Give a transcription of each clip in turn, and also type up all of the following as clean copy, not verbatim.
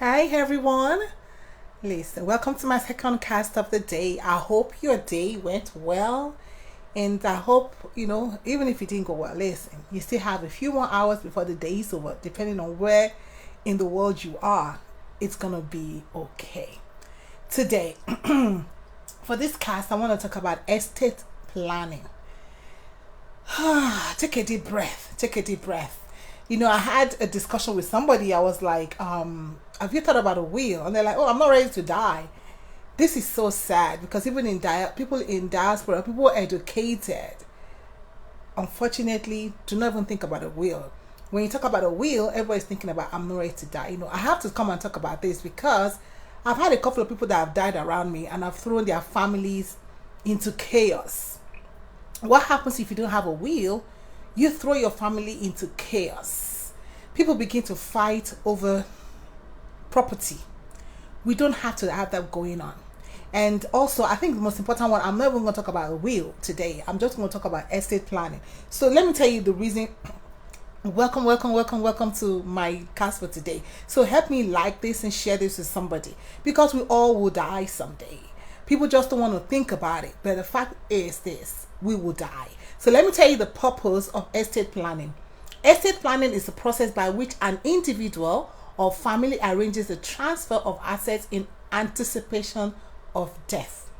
Hi everyone. Listen, welcome to my second cast of the day. I hope your day went well. And I hope, even if it didn't go well, listen, you still have a few more hours before the day is over, depending on where in the world you are. It's going to be okay. Today, for this cast, I want to talk about estate planning. Take a deep breath. Take a deep breath. I had a discussion with somebody. I was like, have you thought about a will? And they're like, oh, I'm not ready to die. This is so sad because even in people in diaspora, people educated, unfortunately, do not even think about a will. When you talk about a will, everybody's thinking about, I'm not ready to die. I have to come and talk about this because I've had a couple of people that have died around me and I've thrown their families into chaos. What happens if you don't have a will? You throw your family into chaos. People begin to fight over property. We don't have to have that going on. And also, I think the most important one, I'm not even going to talk about a will today. I'm just going to talk about estate planning. So let me tell you the reason. Welcome to my cast for today. So help me like this and share this with somebody because we all will die someday. People just don't want to think about it. But the fact is this, we will die. So let me tell you the purpose of estate planning. Estate planning is a process by which an individual or family arranges the transfer of assets in anticipation of death.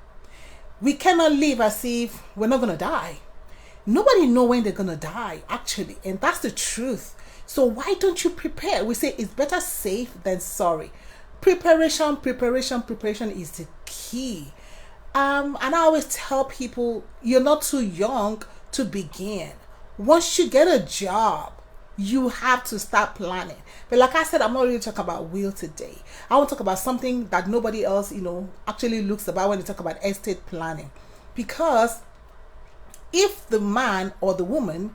We cannot live as if we're not going to die. Nobody knows when they're going to die, actually, and that's the truth. So why don't you prepare? We say it's better safe than sorry. Preparation is the key. And I always tell people, you're not too young to begin. Once you get a job, you have to start planning. But like I said, I'm not really talking about will today. I want to talk about something that nobody else, actually looks about when they talk about estate planning. Because if the man or the woman,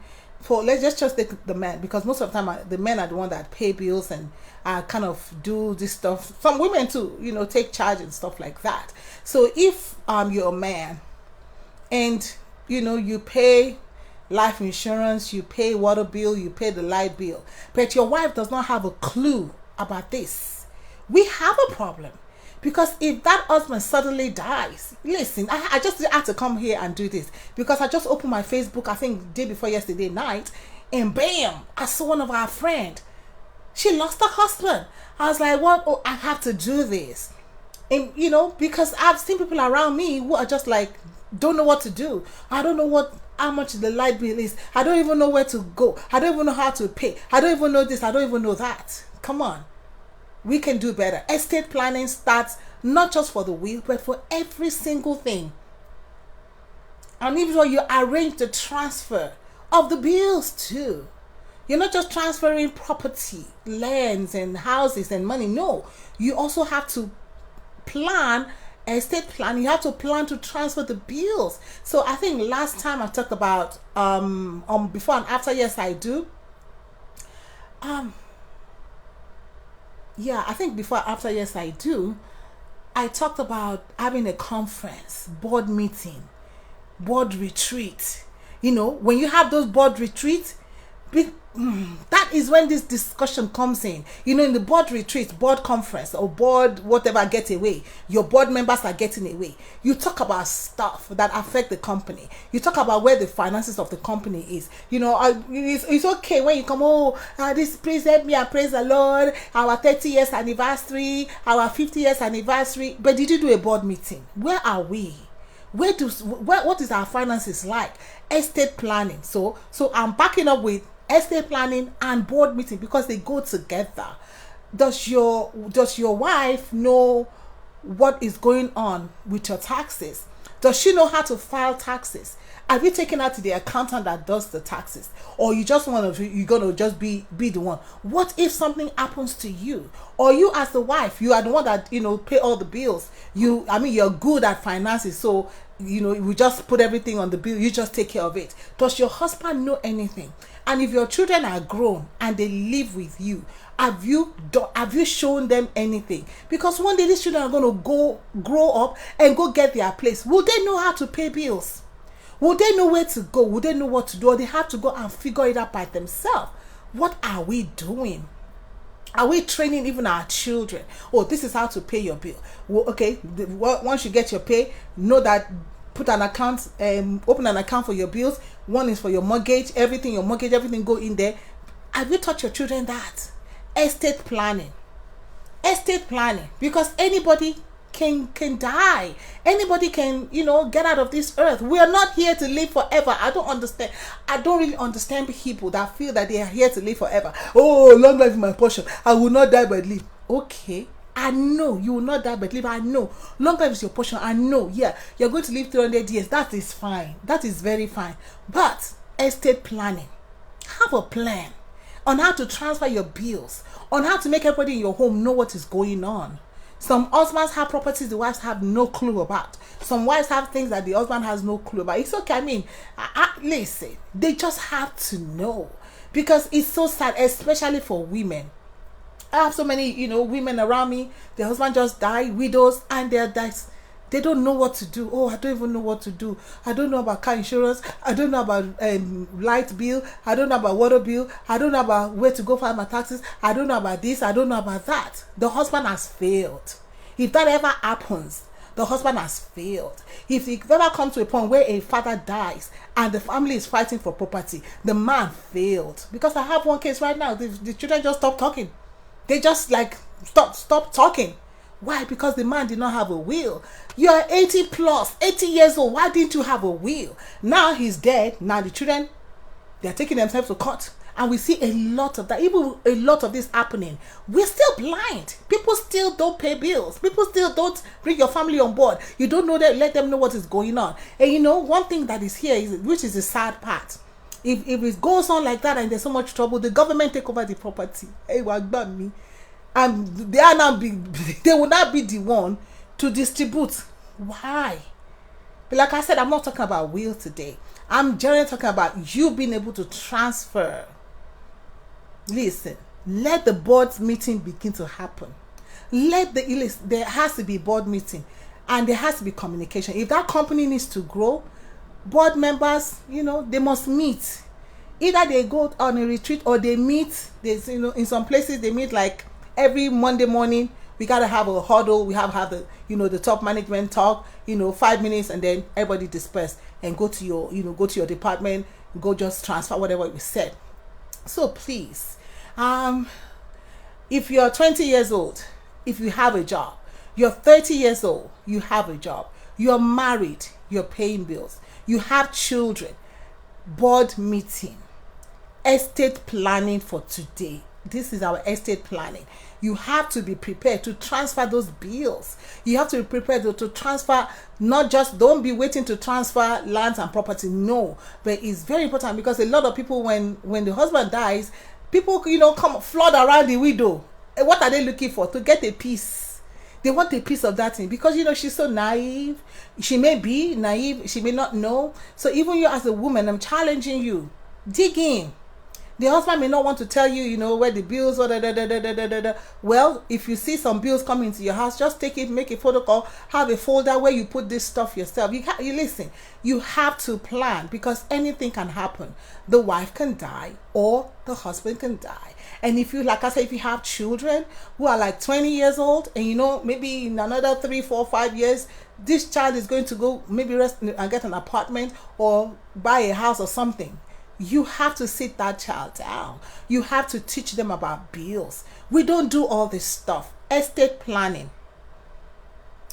let's just take the man, because most of the time the men are the one that pay bills and kind of do this stuff. Some women too, take charge and stuff like that. So if you're a man and you pay life insurance, you pay water bill, you pay the light bill, but your wife does not have a clue about this, we have a problem. Because if that husband suddenly dies, listen, I just had to come here and do this because I just opened my Facebook, I think day before yesterday night, and bam, I saw one of our friends. She lost her husband. I was like, what? Oh, I have to do this. And because I've seen people around me who are just like, don't know what to do. I don't know how much the light bill is. I don't even know where to go. I don't even know how to pay. I don't even know this. I don't even know that. Come on. We can do better. Estate planning starts not just for the will, but for every single thing. And even though you arrange the transfer of the bills too. You're not just transferring property, lands and houses and money. No, you also have to plan estate plan. You have to plan to transfer the bills. So I think last time I talked about before and after yes I do. I think before and after yes I do, I talked about having a conference, board meeting, board retreat. When you have those board retreats, that is when this discussion comes in. In the board retreat, board conference, or board whatever get away, your board members are getting away. You talk about stuff that affect the company. You talk about where the finances of the company is. It's okay when you come, this please help me and praise the Lord, our 30 years anniversary, our 50 years anniversary. But did you do a board meeting? Where are we? What is our finances like? Estate planning. So I'm backing up with estate planning and board meeting because they go together. Does your wife know what is going on with your taxes? Does she know how to file taxes? Have you taken her to the accountant that does the taxes, or you're gonna just be the one? What if something happens to you, or you as the wife, you are the one that pay all the bills? You're good at finances, so we just put everything on the bill. You just take care of it. Does your husband know anything? And if your children are grown and they live with you, have you shown them anything? Because one day these children are going to grow up and go get their place. Will they know how to pay bills? Will they know where to go? Will they know what to do? Or they have to go and figure it out by themselves? What are we doing? Are we training even our children? Oh, this is how to pay your bill. Well, okay, once you get your pay, know that put an account, open an account for your bills. One is for your mortgage, everything go in there. Have you taught your children that? Estate planning, because anybody can die. Anybody can, get out of this earth. We are not here to live forever. I don't really understand people that feel that they are here to live forever. Oh, long life is my portion, I will not die but live. Okay, I know you will not die but live. I know long life is your portion. I know, yeah, you're going to live 300 years. That is fine. That is very fine. But estate planning, have a plan on how to transfer your bills, on how to make everybody in your home know what is going on. Some husbands have properties the wives have no clue about. Some wives have things that the husband has no clue about. It's okay. I mean, listen, they just have to know, because it's so sad, especially for women. I have so many, women around me. Their husband just died, widows, and they don't know what to do. Oh, I don't even know what to do. I don't know about car insurance. I don't know about light bill. I don't know about water bill. I don't know about where to go file my taxes. I don't know about this. I don't know about that. The husband has failed. If that ever happens, the husband has failed. If it ever comes to a point where a father dies and the family is fighting for property, the man failed. Because I have one case right now. The children just stopped talking. They just stop talking. Why? Because the man did not have a will. You are 80 years old. Why didn't you have a will? Now he's dead. Now the children, they're taking themselves to court. And we see a lot of that. Even a lot of this happening. We're still blind. People still don't pay bills. People still don't bring your family on board. You don't know that. Let them know what is going on. And one thing that is here, which is the sad part. If it goes on like that and there's so much trouble, the government take over the property. Hey, what about me? And they will not be the one to distribute. Why? But like I said, I'm not talking about will today. I'm generally talking about you being able to transfer. Listen, let the board meeting begin to happen. There has to be board meeting, and there has to be communication. If that company needs to grow, board members, they must meet. Either they go on a retreat or they meet. There's, in some places they meet like every Monday morning. We gotta have a huddle. We have the the top management talk. 5 minutes, and then everybody disperse and go to your department. Go just transfer whatever we said. So please, if you're 20 years old, if you have a job, you're 30 years old, you have a job, you're married, you're paying bills, you have children, board meeting, estate planning for today. This is our estate planning. You have to be prepared to transfer those bills. You have to be prepared to transfer, don't be waiting to transfer lands and property. No, but it's very important, because a lot of people, when the husband dies, people, come flood around the widow. And what are they looking for? To get a piece. They want a piece of that thing, because, she's so naive. She may be naive. She may not know. So even you as a woman, I'm challenging you. Dig in. The husband may not want to tell you, where the bills are. Well, if you see some bills coming into your house, just take it, make a photocall, have a folder where you put this stuff yourself. You listen. You have to plan, because anything can happen. The wife can die or the husband can die. And if you, like I said, if you have children who are like 20 years old, and maybe in another 3, 4, 5 years, this child is going to go maybe rest and get an apartment or buy a house or something. You have to sit that child down. You have to teach them about bills. We don't do all this stuff. Estate planning.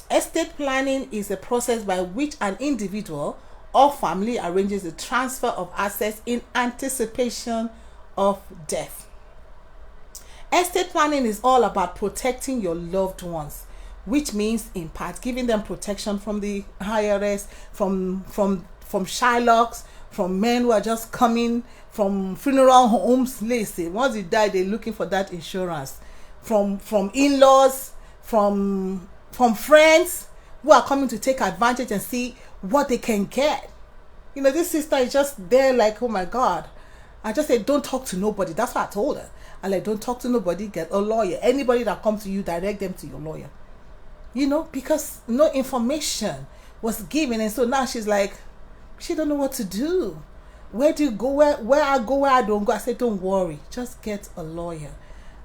Estate planning is a process by which an individual or family arranges the transfer of assets in anticipation of death. Estate planning is all about protecting your loved ones, which means in part giving them protection from the IRS, from Shylocks, from men who are just coming from funeral homes. Listen, once you die, they're looking for that insurance. From in-laws, from friends who are coming to take advantage and see what they can get. This sister is just there like, oh my God. I just said, don't talk to nobody. That's what I told her. I like, don't talk to nobody. Get a lawyer. Anybody that comes to you, direct them to your lawyer. Because no information was given, and so now she's like, she don't know what to do. Where do you go? Where I go, where I don't go. I said, don't worry. Just get a lawyer.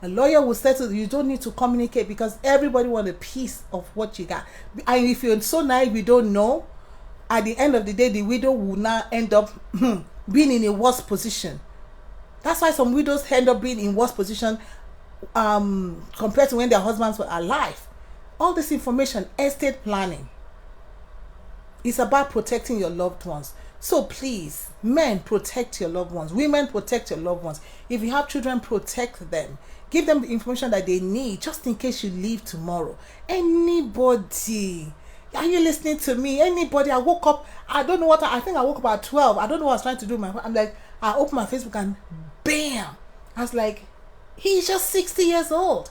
A lawyer will settle. You don't need to communicate because everybody wants a piece of what you got. And if you're so naive, you don't know, at the end of the day, the widow will now end up being in a worse position. That's why some widows end up being in worse position compared to when their husbands were alive. All this information, estate planning, is about protecting your loved ones. So please, men, protect your loved ones. Women, protect your loved ones. If you have children, protect them. Give them the information that they need just in case you leave tomorrow. Anybody, are you listening to me? Anybody, I woke up, I don't know what, I think I woke up at 12. I don't know what I was trying to do. I'm like, I opened my Facebook and bam. I was like, he's just 60 years old.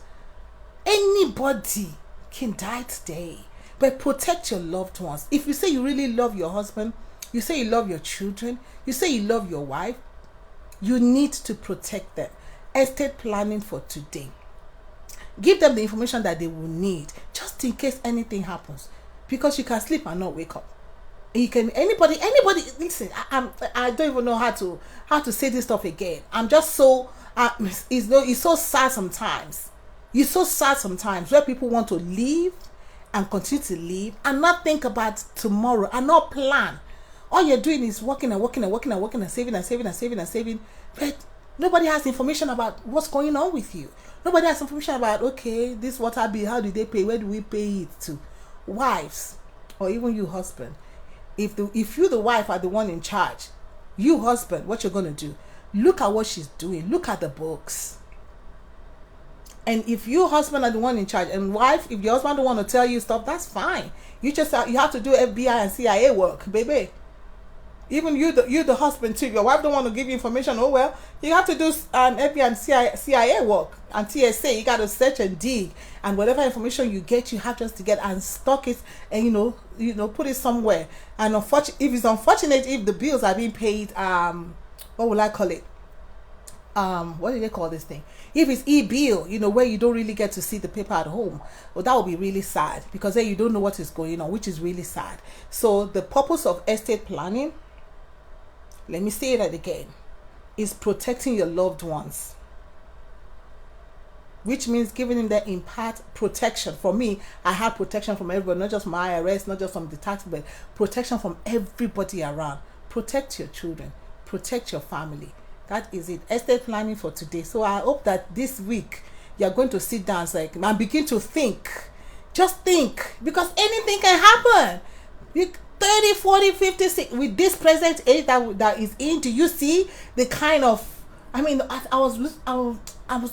Anybody can die today. But protect your loved ones. If you say you really love your husband, you say you love your children, you say you love your wife, you need to protect them. Estate planning for today. Give them the information that they will need just in case anything happens, because you can sleep and not wake up. You can anybody listen. I don't even know how to say this stuff again. I'm just so it's so sad sometimes. It's so sad sometimes where people want to leave and continue to live and not think about tomorrow and not plan. All you're doing is working and saving, but nobody has information about what's going on with you. Nobody has information about, okay, this water bill, how do they pay? Where do we pay it to? Wives, or even you husband. If you the wife are the one in charge, you husband, what you're going to do, look at what she's doing. Look at the books. And if you husband are the one in charge, and wife, if your husband don't want to tell you stuff, that's fine. You have to do FBI and CIA work, baby. Even you the husband too. If your wife don't want to give you information, oh well, you have to do FBI and CIA work and TSA. You got to search and dig, and whatever information you get, you have just to get and stock it, and put it somewhere. And if it's unfortunate, if the bills are being paid, what will I call it? What do they call this thing? If it's e-bill, where you don't really get to see the paper at home, well, that would be really sad, because then you don't know what is going on, which is really sad. So the purpose of estate planning, let me say that again, is protecting your loved ones, which means giving them that in part protection. For me, I have protection from everybody, not just from my IRS, not just from the tax, but protection from everybody around. Protect your children, protect your family. That is it. Estate planning for today. So I hope that this week you're going to sit down and begin to think. Just think, because anything can happen. 30, 40, 50, 60, with this present age that is in, do you see the kind of, I was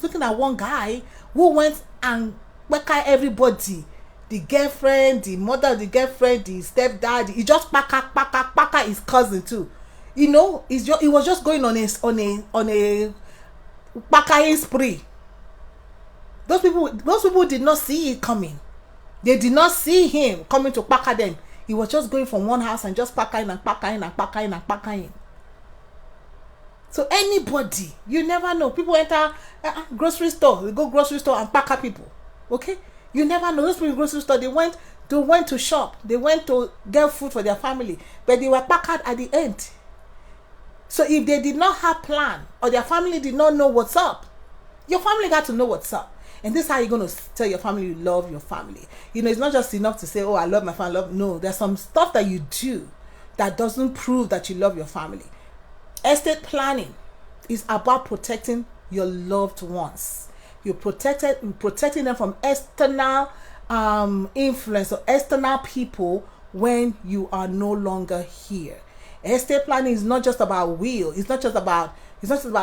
looking at one guy who went and waka everybody, the girlfriend, the mother of the girlfriend, the stepdad. He just paka his cousin too. He was just going on a pakaing spree. Those people did not see it coming. They did not see him coming to paka them. He was just going from one house and just packing. So anybody, you never know. People enter grocery store, they go grocery store and pack people. Okay, you never know. Those people grocery store, they went to shop, they went to get food for their family, but they were packed at the end. So if they did not have plan, or their family did not know what's up, your family got to know what's up. And this is how you're going to tell your family you love your family. It's not just enough to say, oh, I love my family. No, there's some stuff that you do that doesn't prove that you love your family. Estate planning is about protecting your loved ones. You're protecting them from external influence or external people when you are no longer here. Estate planning is not just about will. It's not just about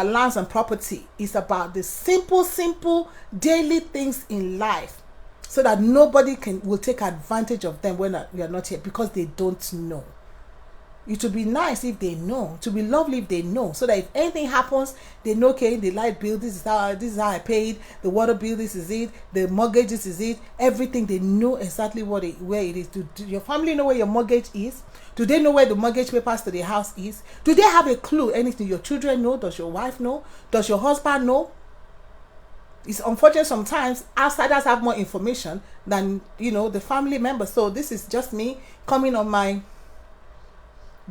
lands and property. It's about the simple daily things in life, so that nobody will take advantage of them when we are not here, because they don't know. It would be nice if they know. To be lovely if they know, so that if anything happens, they know, okay, the light bill, this is how I paid, the water bill, this is it, the mortgage, this is it, everything. They know exactly where it is. Do your family know where your mortgage is? Do they know where the mortgage papers to the house is? Do they have a clue? Anything? Your children know? Does your wife know? Does your husband know? It's unfortunate sometimes outsiders have more information than the family members. So this is just me coming on my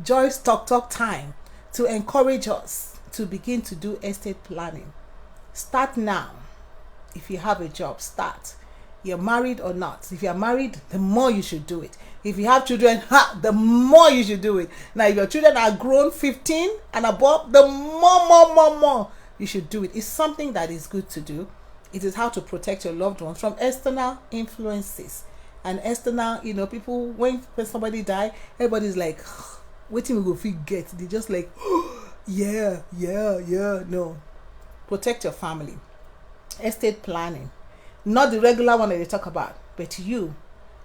Joyce Talk time to encourage us to begin to do estate planning. Start now. If you have a job, start. You're married or not. If you're married, the more you should do it. If you have children, the more you should do it. Now, if your children are grown 15 and above, the more you should do it. It's something that is good to do. It is how to protect your loved ones from external influences. And external, people, when somebody die, everybody's like, waiting we go forget. They just like, yeah. No. Protect your family. Estate planning. Not the regular one that they talk about, but you.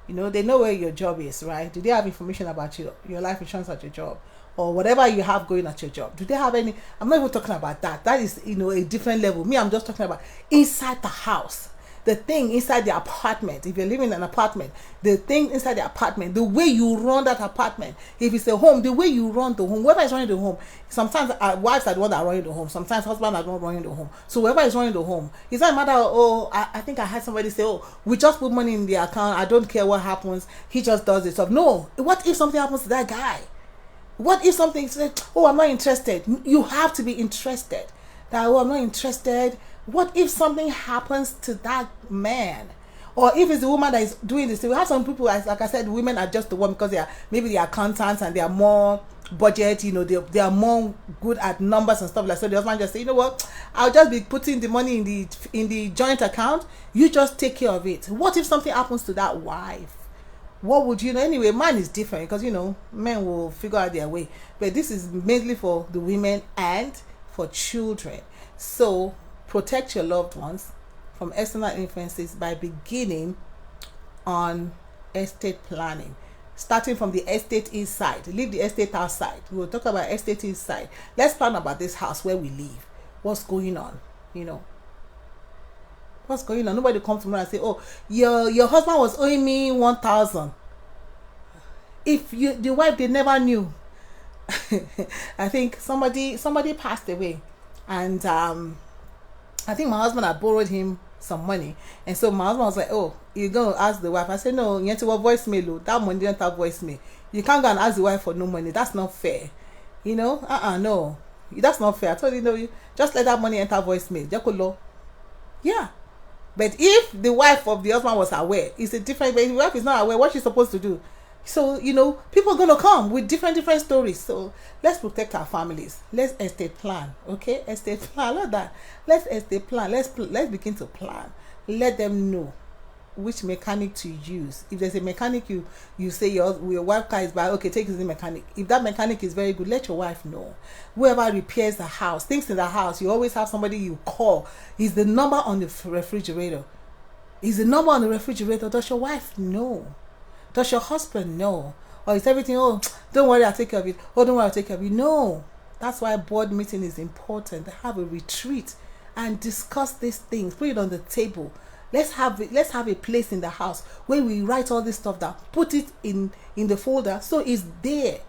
They know where your job is, right? Do they have information about your life insurance at your job? Or whatever you have going at your job? Do they have any? I'm not even talking about that. That is, a different level. Me, I'm just talking about inside the house. The thing inside the apartment. If you're living in an apartment, the thing inside the apartment, the way you run that apartment. If it's a home, the way you run the home. Whoever is running the home. Sometimes wives are the one that are running the home. Sometimes husbands are the one running the home. So whoever is running the home, it's not a matter of, I think I had somebody say, we just put money in the account. I don't care what happens. He just does it stuff. No. What if something happens to that guy? What if something says, I'm not interested? You have to be interested. That, I'm not interested. What if something happens to that man? Or if it's the woman that is doing this? We have some people, like I said, women are just the one because maybe they are accountants and they are more budget, they are more good at numbers and stuff like that. So the husband just say, what, I'll just be putting the money in the joint account. You just take care of it. What if something happens to that wife? What would you know? Anyway, man is different because men will figure out their way. But this is mainly for the women and for children. So protect your loved ones from external influences by beginning on estate planning. Starting from the estate inside. Leave the estate outside. We will talk about estate inside. Let's plan about this house where we live. What's going on? What's going on? Nobody comes to me and say, your husband was owing me 1,000. If the wife, they never knew. I think somebody passed away, and I think my husband had borrowed him some money, and so my husband was like, you're gonna ask the wife. I said, no, you have to voicemail. That money didn't have voicemail. You can't go and ask the wife for no money. That's not fair. No, that's not fair. I told you, just let that money enter voicemail. Yeah. But if the wife of the husband was aware, it's a different. But if the wife is not aware, what's she supposed to do? So people are gonna come with different stories. So let's protect our families. Let's estate plan, okay? Estate plan, like that. Let's estate plan. Let's begin to plan. Let them know which mechanic to use. If there's a mechanic you say your wife car is bad, okay, take it to the mechanic. If that mechanic is very good, let your wife know. Whoever repairs the house, things in the house, you always have somebody you call. Is the number on the refrigerator? Is the number on the refrigerator? Does your wife know? Does your husband know? Or is everything, don't worry, I'll take care of it. Don't worry, I'll take care of it. No. That's why board meeting is important. Have a retreat and discuss these things. Put it on the table. Let's have a place in the house where we write all this stuff down. Put it in the folder so it's there.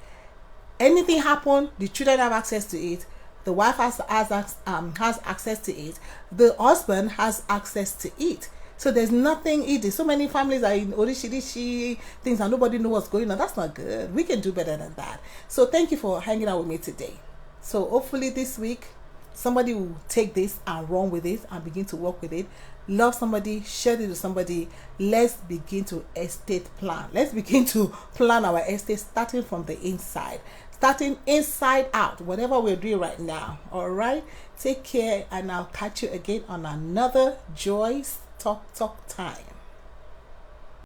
Anything happen, the children have access to it. The wife has access to it. The husband has access to it. So there's nothing easy. So many families are in orishi things and nobody knows what's going on. That's not good. We can do better than that. So thank you for hanging out with me today. So hopefully this week somebody will take this and run with it and begin to work with it. Love somebody, share it with somebody. Let's begin to estate plan. Let's begin to plan our estate starting from the inside. Starting inside out, whatever we're doing right now. All right? Take care, and I'll catch you again on another Joyce Talk time.